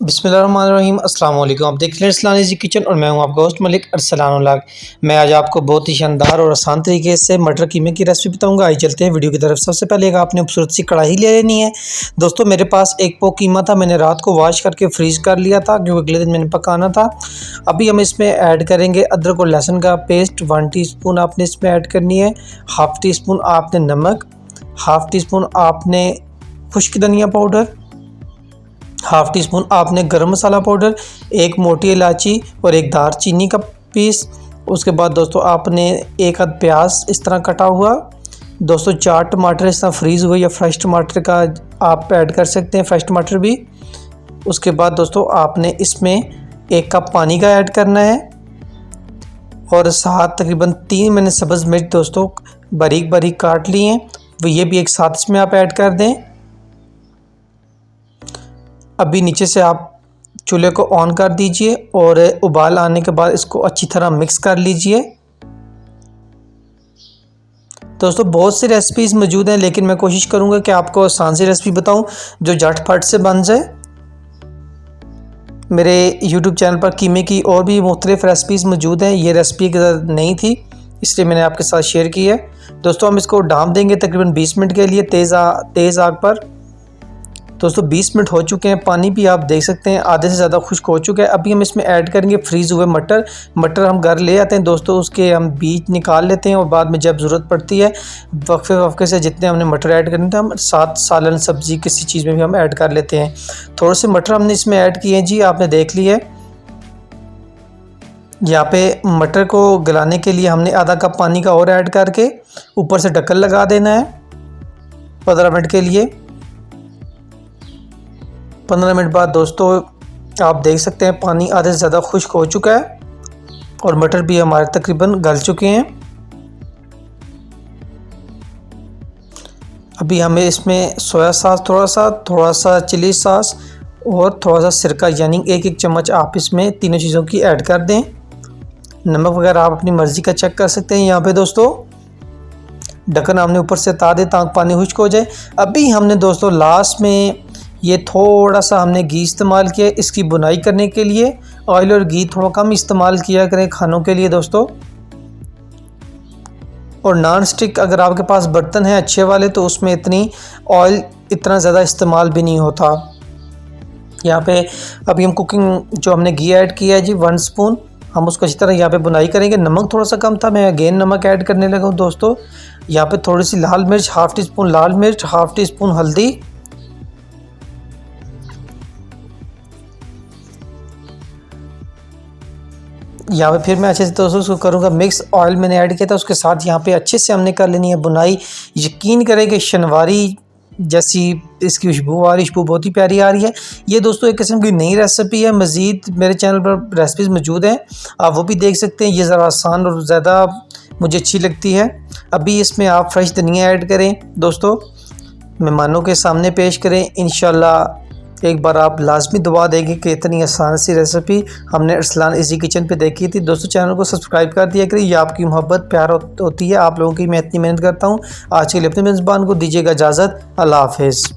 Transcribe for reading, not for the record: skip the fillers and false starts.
बिस्मिल्लाहिर्रहमानिर्रहीम। अस्सलाम वालेकुम। आप देख रहे हैं इस्लान इजी किचन और मैं हूं आपका होस्ट मलिक अरसलान। मैं आज आपको बहुत ही शानदार और आसान तरीके से मटर कीमे की रेसिपी बताऊंगा। आइए चलते हैं वीडियो की तरफ। सबसे पहले एक आपने खूबसूरत सी कढ़ाई ले लेनी है। दोस्तों मेरे पास एक पौ कीमा था, मैंने रात को वॉश करके फ्रीज़ कर लिया था क्योंकि अगले दिन मैंने पकाना था। अभी हम इसमें ऐड करेंगे अदरक और लहसुन का पेस्ट। 1 टीस्पून आपने इसमें ऐड करनी है। हाफ़ टी स्पून आपने नमक, हाफ़ टी स्पून आपने खुश्क धनिया पाउडर, हाफ़ टी स्पून आपने गरम मसाला पाउडर, एक मोटी इलायची और एक दारचीनी का पीस। उसके बाद दोस्तों आपने एक आध प्याज इस तरह कटा हुआ। दोस्तों 4 टमाटर इस तरह फ्रीज़ हुए या फ्रेश टमाटर का आप ऐड कर सकते हैं, फ्रेश टमाटर भी। उसके बाद दोस्तों आपने इसमें 1 कप पानी का ऐड करना है और साथ तकरीबन 3 मैंने सब्ज़ मिर्च दोस्तों बारीक बारीक काट ली हैं, वो ये भी एक साथ इसमें आप ऐड कर दें। अभी नीचे से आप चूल्हे को ऑन कर दीजिए और उबाल आने के बाद इसको अच्छी तरह मिक्स कर लीजिए। दोस्तों बहुत सी रेसिपीज़ मौजूद हैं लेकिन मैं कोशिश करूंगा कि आपको आसान सी रेसिपी बताऊं जो झटपट से बन जाए। मेरे YouTube चैनल पर कीमे की और भी मुख्तलिफ रेसिपीज़ मौजूद हैं। ये रेसिपी नहीं थी इसलिए मैंने आपके साथ शेयर की है। दोस्तों हम इसको ढाँप देंगे तकरीबन 20 मिनट के लिए तेज़ आग पर। दोस्तों 20 मिनट हो चुके हैं, पानी भी आप देख सकते हैं आधे से ज़्यादा खुश्क हो चुका है। अभी हम इसमें ऐड करेंगे फ्रीज़ हुए मटर हम घर ले आते हैं दोस्तों, उसके हम बीज निकाल लेते हैं और बाद में जब ज़रूरत पड़ती है वक्फे से जितने हमने मटर ऐड करने थे हम साथ सालन सब्ज़ी किसी चीज़ में भी हम ऐड कर लेते हैं। थोड़े से मटर हमने इसमें ऐड किए हैं जी, आपने देख लिया है। यहाँ पे मटर को गलाने के लिए हमने आधा कप पानी का और ऐड करके ऊपर से ढक्कन लगा देना है 15 मिनट के लिए। 15 मिनट बाद दोस्तों आप देख सकते हैं पानी आधे से ज़्यादा खुश्क हो चुका है और मटर भी हमारे तकरीबन गल चुके हैं। अभी हमें इसमें सोया सॉस थोड़ा सा चिली सॉस और थोड़ा सा सिरका यानी 1-1 चम्मच आप इसमें तीनों चीज़ों की ऐड कर दें। नमक वगैरह आप अपनी मर्ज़ी का चेक कर सकते हैं। यहाँ पे दोस्तों ढक्कन हमने ऊपर से हटा दें ताकि पानी खुश्क हो जाए। अभी हमने दोस्तों लास्ट में ये थोड़ा सा हमने घी इस्तेमाल किया इसकी बुनाई करने के लिए। ऑयल और घी थोड़ा कम इस्तेमाल किया करें खानों के लिए दोस्तों। और नॉन स्टिक अगर आपके पास बर्तन है अच्छे वाले तो उसमें ऑयल इतना ज़्यादा इस्तेमाल भी नहीं होता। यहाँ पे अभी हम कुकिंग जो हमने घी ऐड किया है जी 1 स्पून, हम उसको अच्छी तरह यहाँ पे बुनाई करेंगे। नमक थोड़ा सा कम था, मैं अगेन नमक ऐड करने लगा हूँ दोस्तों। यहाँ पे थोड़ी सी लाल मिर्च, हाफ़ टी स्पून लाल मिर्च, हाफ़ टी स्पून हल्दी। यहाँ पे फिर मैं अच्छे से दोस्तों उसको करूँगा मिक्स। ऑयल मैंने ऐड किया था, उसके साथ यहाँ पे अच्छे से हमने कर लेनी है बुनाई। यकीन करें कि शनवारी जैसी इसकी खुशबू आ रही, खुशबू बहुत ही प्यारी आ रही है। ये दोस्तों एक किस्म की नई रेसिपी है, मज़ीद मेरे चैनल पर रेसिपीज़ मौजूद हैं, आप वो भी देख सकते हैं। ये ज़रा आसान और ज़्यादा मुझे अच्छी लगती है। अभी इसमें आप फ्रेश धनिया ऐड करें दोस्तों, मेहमानों के सामने पेश करें। इंशाल्लाह एक बार आप लाजमी दुआ देंगे कि इतनी आसान सी रेसिपी हमने अरसलान इजी किचन पे देखी थी। दोस्तों चैनल को सब्सक्राइब कर दिया करिए, ये आपकी मोहब्बत प्यार होती है, आप लोगों की मैं इतनी मेहनत करता हूँ। आज के लिए अपने मेज़बान को दीजिएगा इजाज़त। अल्लाह हाफ़िज़।